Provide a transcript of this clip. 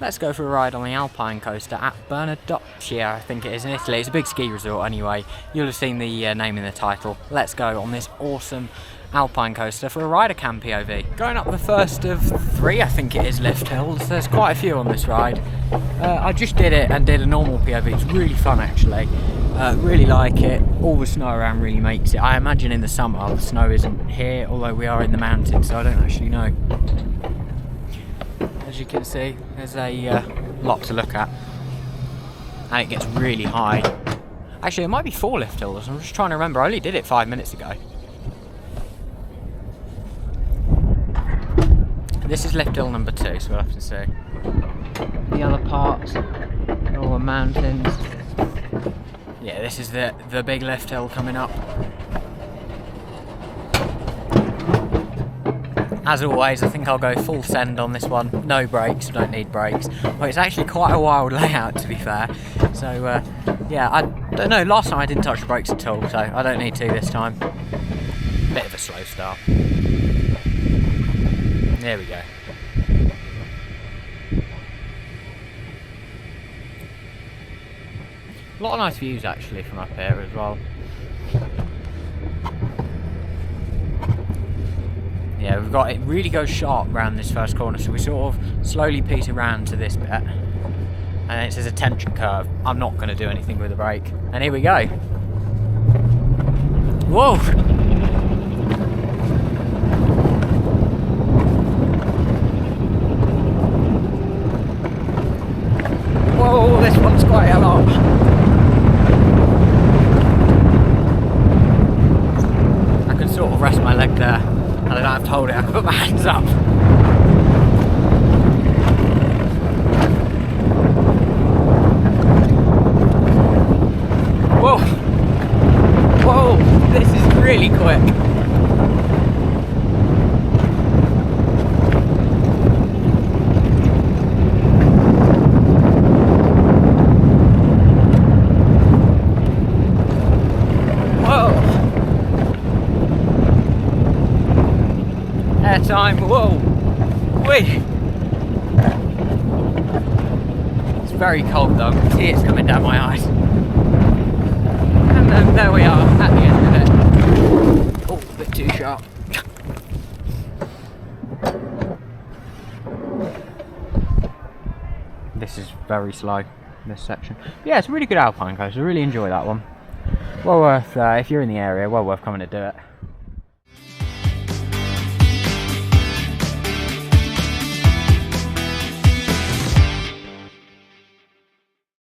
Let's go for a ride on the Alpine Coaster at Bardonecchia, I think it is, in Italy. It's a big ski resort anyway. You'll have seen the name in the title. Let's go on this awesome Alpine Coaster for a Rider Cam POV. Going up the first of 3, I think it is, lift hills. There's quite a few on this ride. I just did it and did a normal POV. It's really fun actually. Really like it. All the snow around really makes it. I imagine in the summer the snow isn't here, although we are in the mountains, so I don't actually know. As you can see, there's a lot to look at, and it gets really high. Actually, it might be 4 lift hills. I'm just trying to remember. I only did it 5 minutes ago. This is lift hill number 2, so we'll have to see. The other parts are all the mountains. Yeah, this is the big lift hill coming up. As always, I think I'll go full send on this one. No brakes, don't need brakes. Well, it's actually quite a wild layout, to be fair. So, yeah, I don't know. Last time I didn't touch the brakes at all, so I don't need to this time. Bit of a slow start. There we go. A lot of nice views, actually, from up here as well. Yeah, we've got it really goes sharp round this first corner, so we sort of slowly peter round to this bit, and it says a tension curve. I'm not going to do anything with the brake, and here we go. Whoa! Whoa, this one's quite a lot. I can sort of rest my leg there. I don't have to hold it, I can put my hands up. Whoa! Whoa! This is really quick. Airtime, whoa! Whee! It's very cold though, I can see it's coming down my eyes. And then there we are, at the end of it. Oh, a bit too sharp. This is very slow, this section. But yeah, it's a really good Alpine coaster, I really enjoy that one. Well worth, if you're in the area, well worth coming to do it.